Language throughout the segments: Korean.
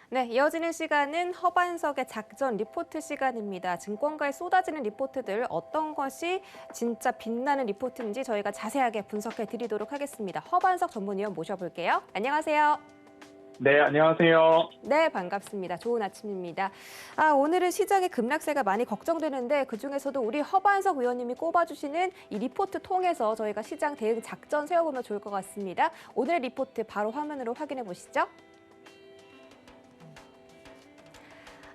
네, 이어지는 시간은 허반석의 작전 리포트 시간입니다. 증권가에 쏟아지는 리포트들 어떤 것이 진짜 빛나는 리포트인지 저희가 자세하게 분석해 드리도록 하겠습니다. 허반석 전문위원 모셔볼게요. 안녕하세요. 네, 안녕하세요. 네, 반갑습니다. 좋은 아침입니다. 오늘은 시장의 급락세가 많이 걱정되는데 그중에서도 우리 허반석 위원님이 꼽아주시는 이 리포트 통해서 저희가 시장 대응 작전 세워보면 좋을 것 같습니다. 오늘의 리포트 바로 화면으로 확인해 보시죠.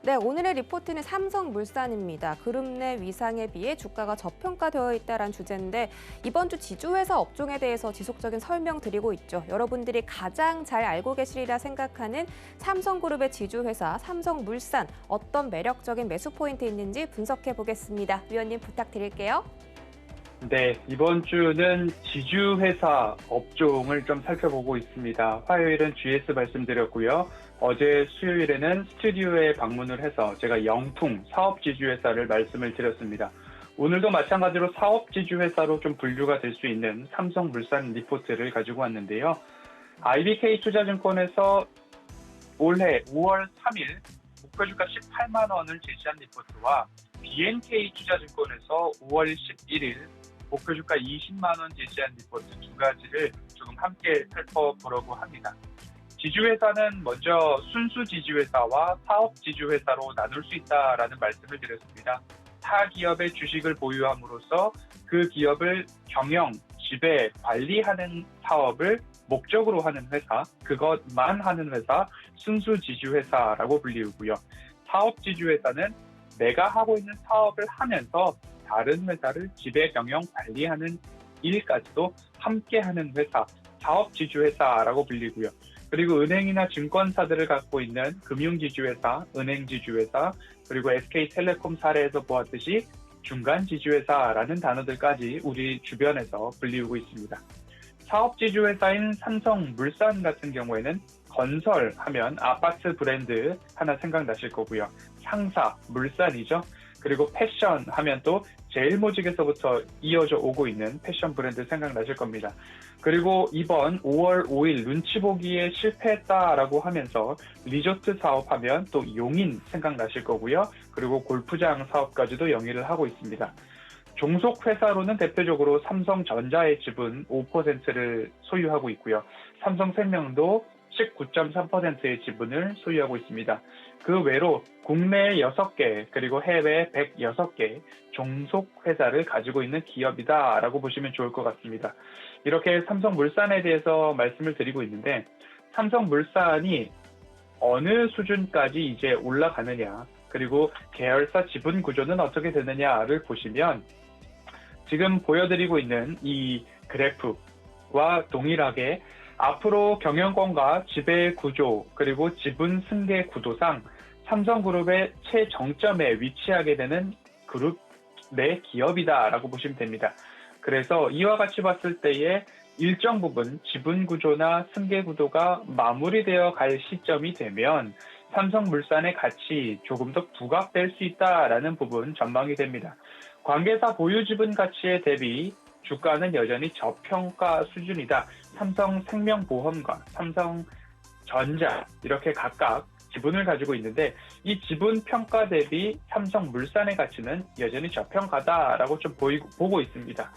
네, 오늘의 리포트는 삼성물산입니다. 그룹 내 위상에 비해 주가가 저평가되어 있다는 주제인데 이번 주 지주회사 업종에 대해서 지속적인 설명 드리고 있죠. 여러분들이 가장 잘 알고 계시리라 생각하는 삼성그룹의 지주회사 삼성물산 어떤 매력적인 매수 포인트 있는지 분석해 보겠습니다. 위원님 부탁드릴게요. 네, 이번 주는 지주회사 업종을 좀 살펴보고 있습니다. 화요일은 GS 말씀드렸고요. 어제 수요일에는 스튜디오에 방문을 해서 제가 영풍 사업지주회사를 말씀을 드렸습니다. 오늘도 마찬가지로 사업지주회사로 좀 분류가 될 수 있는 삼성물산 리포트를 가지고 왔는데요. IBK 투자증권에서 올해 5월 3일 목표주가 18만 원을 제시한 리포트와 BNK 투자증권에서 5월 11일 목표주가 20만 원 제시한 리포트 두 가지를 조금 함께 살펴보려고 합니다. 지주회사는 먼저 순수 지주회사와 사업 지주회사로 나눌 수 있다라는 말씀을 드렸습니다. 타 기업의 주식을 보유함으로써 그 기업을 경영, 지배, 관리하는 사업을 목적으로 하는 회사, 그것만 하는 회사, 순수 지주회사라고 불리우고요. 사업 지주회사는 내가 하고 있는 사업을 하면서 다른 회사를 지배, 경영, 관리하는 일까지도 함께 하는 회사, 사업 지주회사라고 불리고요. 그리고 은행이나 증권사들을 갖고 있는 금융지주회사, 은행지주회사, 그리고 SK텔레콤 사례에서 보았듯이 중간지주회사라는 단어들까지 우리 주변에서 불리우고 있습니다. 사업지주회사인 삼성물산 같은 경우에는 건설하면 아파트 브랜드 하나 생각나실 거고요. 상사, 물산이죠. 그리고 패션 하면 또 제일모직에서부터 이어져 오고 있는 패션 브랜드 생각나실 겁니다. 그리고 이번 5월 5일 눈치 보기에 실패했다라고 하면서 리조트 사업하면 또 용인 생각나실 거고요. 그리고 골프장 사업까지도 영위를 하고 있습니다. 종속회사로는 대표적으로 삼성전자의 지분 5%를 소유하고 있고요. 삼성생명도 19.3%의 지분을 소유하고 있습니다. 그 외로 국내 6개 그리고 해외 106개 종속회사를 가지고 있는 기업이다라고 보시면 좋을 것 같습니다. 이렇게 삼성물산에 대해서 말씀을 드리고 있는데 삼성물산이 어느 수준까지 이제 올라가느냐 그리고 계열사 지분 구조는 어떻게 되느냐를 보시면 지금 보여드리고 있는 이 그래프와 동일하게 앞으로 경영권과 지배 구조 그리고 지분 승계 구도상 삼성그룹의 최정점에 위치하게 되는 그룹 내 기업이다라고 보시면 됩니다. 그래서 이와 같이 봤을 때에 일정 부분 지분 구조나 승계 구도가 마무리되어 갈 시점이 되면 삼성물산의 가치 조금 더 부각될 수 있다라는 부분 전망이 됩니다. 관계사 보유 지분 가치에 대비 주가는 여전히 저평가 수준이다. 삼성생명보험과 삼성전자 이렇게 각각 지분을 가지고 있는데 이 지분 평가 대비 삼성물산의 가치는 여전히 저평가다라고 좀 보고 있습니다.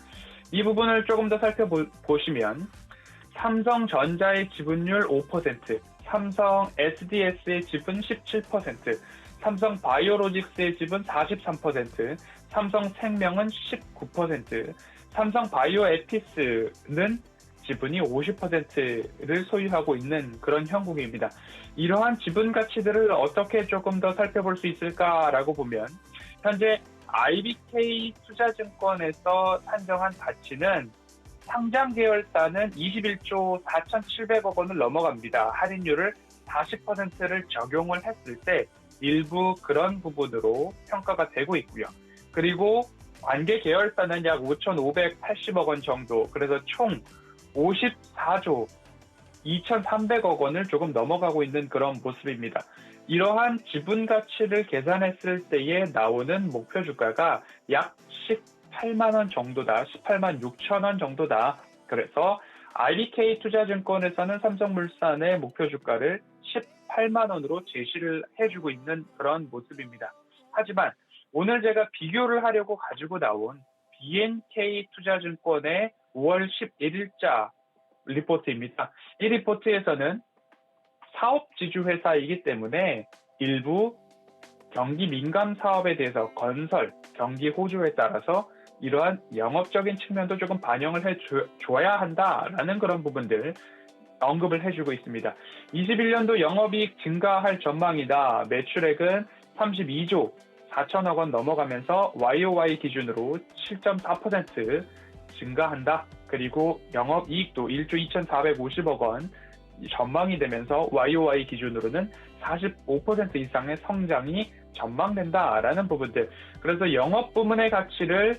이 부분을 조금 더 살펴보시면 삼성전자의 지분율 5%, 삼성 SDS의 지분 17%, 삼성 바이오로직스의 지분 43%, 삼성생명은 19%, 삼성 바이오 에피스는 지분이 50%를 소유하고 있는 그런 형국입니다. 이러한 지분 가치들을 어떻게 조금 더 살펴볼 수 있을까라고 보면 현재 IBK 투자증권에서 산정한 가치는 상장 계열사는 21조 4,700억 원을 넘어갑니다. 할인율을 40%를 적용을 했을 때 일부 그런 부분으로 평가가 되고 있고요. 그리고 관계 계열사는 약 5,580억 원 정도, 그래서 총 54조 2,300억 원을 조금 넘어가고 있는 그런 모습입니다. 이러한 지분 가치를 계산했을 때에 나오는 목표 주가가 약 18만 원 정도다. 18만 6천 원 정도다. 그래서 IBK 투자증권에서는 삼성물산의 목표 주가를 48만 원으로 제시를 해주고 있는 그런 모습입니다. 하지만 오늘 제가 비교를 하려고 가지고 나온 BNK 투자증권의 5월 11일자 리포트입니다. 이 리포트에서는 사업지주회사이기 때문에 일부 경기 민감 사업에 대해서 건설, 경기 호조에 따라서 이러한 영업적인 측면도 조금 반영을 해줘야 한다라는 그런 부분들 언급을 해주고 있습니다. 21년도 영업이익 증가할 전망이다. 매출액은 32조 4천억 원 넘어가면서 YOY 기준으로 7.4% 증가한다. 그리고 영업이익도 1조 2,450억 원 전망이 되면서 YOY 기준으로는 45% 이상의 성장이 전망된다라는 부분들. 그래서 영업 부문의 가치를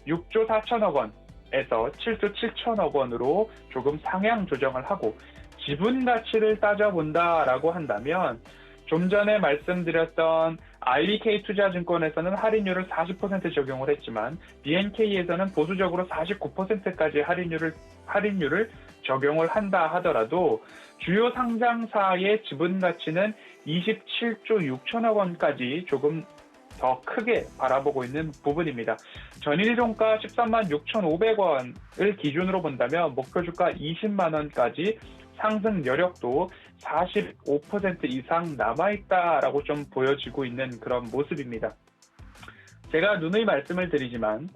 6조 4천억 원에서 7조 7천억 원으로 조금 상향 조정을 하고 지분 가치를 따져본다라고 한다면 좀 전에 말씀드렸던 IBK 투자증권에서는 할인율을 40% 적용을 했지만 BNK에서는 보수적으로 49%까지 할인율을 적용을 한다 하더라도 주요 상장사의 지분 가치는 27조 6천억 원까지 조금 더 크게 바라보고 있는 부분입니다. 전일 종가 13만 6,500원을 기준으로 본다면 목표 주가 20만 원까지 상승 여력도 45% 이상 남아있다라고 좀 보여지고 있는 그런 모습입니다. 제가 누누이 말씀을 드리지만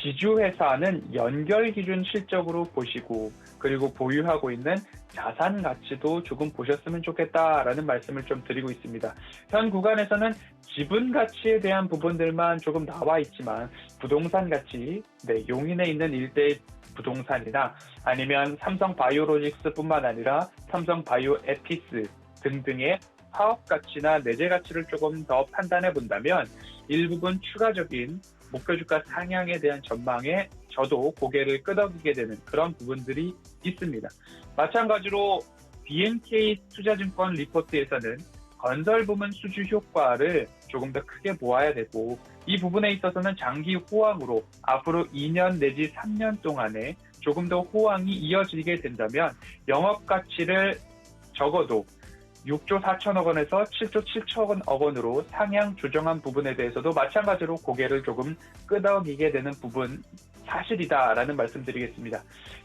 지주회사는 연결 기준 실적으로 보시고 그리고 보유하고 있는 자산 가치도 조금 보셨으면 좋겠다라는 말씀을 좀 드리고 있습니다. 현 구간에서는 지분 가치에 대한 부분들만 조금 나와 있지만 부동산 가치, 용인에 있는 일대 부동산이나 아니면 삼성 바이오로직스뿐만 아니라 삼성 바이오 에피스 등등의 사업 가치나 내재 가치를 조금 더 판단해 본다면 일부분 추가적인 목표 주가 상향에 대한 전망에 저도 고개를 끄덕이게 되는 그런 부분들이 있습니다. 마찬가지로 BNK 투자증권 리포트에서는 건설 부문 수주 효과를 조금 더 크게 보아야 되고 이 부분에 있어서는 장기 호황으로 앞으로 2년 내지 3년 동안에 조금 더 호황이 이어지게 된다면 영업 가치를 적어도 6조 4천억 원에서 7조 7천억 원으로 상향 조정한 부분에 대해서도 마찬가지로 고개를 조금 끄덕이게 되는 부분 사실이다라는 말씀드리겠습니다.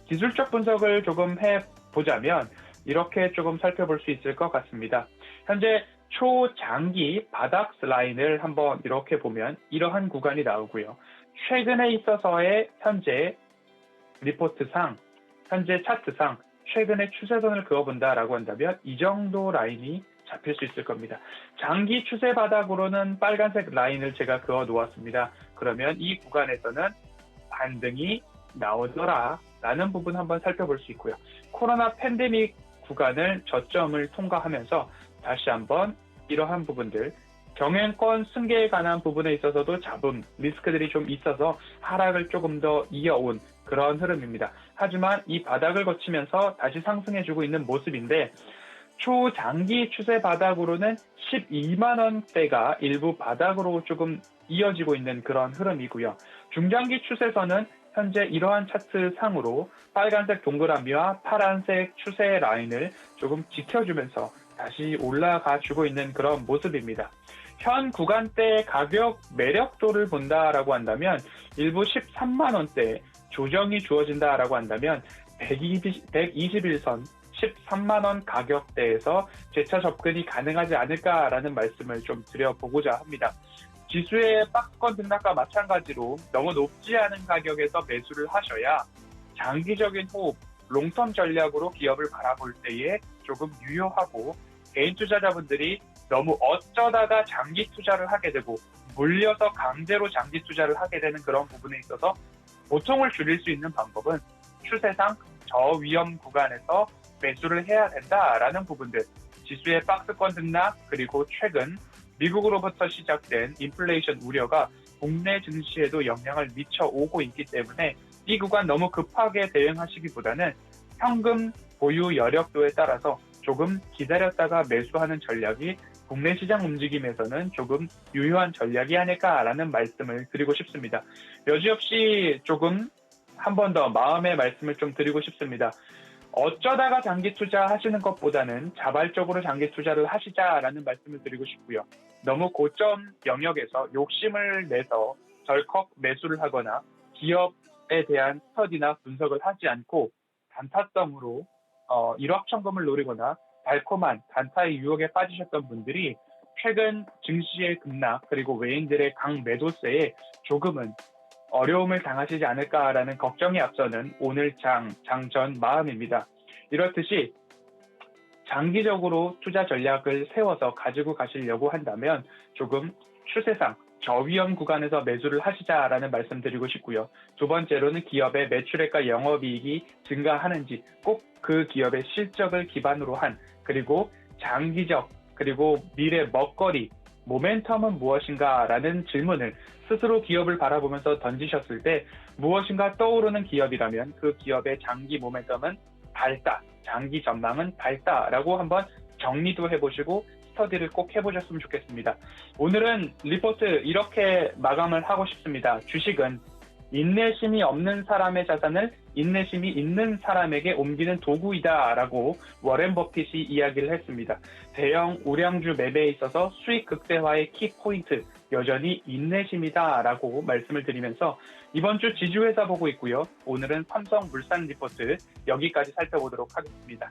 기술적 분석을 조금 해보자면 이렇게 조금 살펴볼 수 있을 것 같습니다. 현재 초장기 바닥 라인을 한번 이렇게 보면 이러한 구간이 나오고요. 최근에 있어서의 현재 리포트상, 현재 차트상 최근에 추세선을 그어본다라고 한다면 이 정도 라인이 잡힐 수 있을 겁니다. 장기 추세 바닥으로는 빨간색 라인을 제가 그어 놓았습니다. 그러면 이 구간에서는 반등이 나오더라라는 부분 한번 살펴볼 수 있고요. 코로나 팬데믹 구간을 저점을 통과하면서 다시 한번 이러한 부분들 경영권 승계에 관한 부분에 있어서도 잡음, 리스크들이 좀 있어서 하락을 조금 더 이어온 그런 흐름입니다. 하지만 이 바닥을 거치면서 다시 상승해주고 있는 모습인데 초장기 추세 바닥으로는 12만 원대가 일부 바닥으로 조금 이어지고 있는 그런 흐름이고요. 중장기 추세선은 현재 이러한 차트 상으로 빨간색 동그라미와 파란색 추세 라인을 조금 지켜주면서 다시 올라가 주고 있는 그런 모습입니다. 현 구간대 가격 매력도를 본다라고 한다면 일부 13만 원대 조정이 주어진다라고 한다면 121선 13만 원 가격대에서 재차 접근이 가능하지 않을까라는 말씀을 좀 드려보고자 합니다. 지수의 박스권 등락과 마찬가지로 너무 높지 않은 가격에서 매수를 하셔야 장기적인 호흡, 롱텀 전략으로 기업을 바라볼 때에 조금 유효하고 개인 투자자분들이 너무 어쩌다가 장기 투자를 하게 되고 물려서 강제로 장기 투자를 하게 되는 그런 부분에 있어서 고통을 줄일 수 있는 방법은 추세상 저위험 구간에서 매수를 해야 된다라는 부분들, 지수의 박스권 등락 그리고 최근 미국으로부터 시작된 인플레이션 우려가 국내 증시에도 영향을 미쳐오고 있기 때문에 이 구간 너무 급하게 대응하시기보다는 현금 보유 여력도에 따라서 조금 기다렸다가 매수하는 전략이 국내 시장 움직임에서는 조금 유효한 전략이 아닐까라는 말씀을 드리고 싶습니다. 여지없이 조금 한 번 더 마음의 말씀을 좀 드리고 싶습니다. 어쩌다가 장기 투자하시는 것보다는 자발적으로 장기 투자를 하시자라는 말씀을 드리고 싶고요. 너무 고점 영역에서 욕심을 내서 덜컥 매수를 하거나 기업에 대한 스터디나 분석을 하지 않고 단타성으로 일확천금을 노리거나 달콤한 단타의 유혹에 빠지셨던 분들이 최근 증시의 급락 그리고 외인들의 강매도세에 조금은 어려움을 당하시지 않을까라는 걱정이 앞서는 오늘 장전 마음입니다. 이렇듯이 장기적으로 투자 전략을 세워서 가지고 가시려고 한다면 조금 추세상 저위험 구간에서 매수를 하시자라는 말씀드리고 싶고요. 두 번째로는 기업의 매출액과 영업이익이 증가하는지 꼭 그 기업의 실적을 기반으로 한 그리고 장기적 그리고 미래 먹거리 모멘텀은 무엇인가라는 질문을 스스로 기업을 바라보면서 던지셨을 때 무엇인가 떠오르는 기업이라면 그 기업의 장기 모멘텀은 밝다, 장기 전망은 밝다라고 한번 정리도 해보시고 스터디를 꼭 해보셨으면 좋겠습니다. 오늘은 리포트 이렇게 마감을 하고 싶습니다. 주식은 인내심이 없는 사람의 자산을 인내심이 있는 사람에게 옮기는 도구이다라고 워렌 버핏이 이야기를 했습니다. 대형 우량주 매매에 있어서 수익 극대화의 키포인트 여전히 인내심이다라고 말씀을 드리면서 이번 주 지주회사 보고 있고요. 오늘은 삼성물산 리포트 여기까지 살펴보도록 하겠습니다.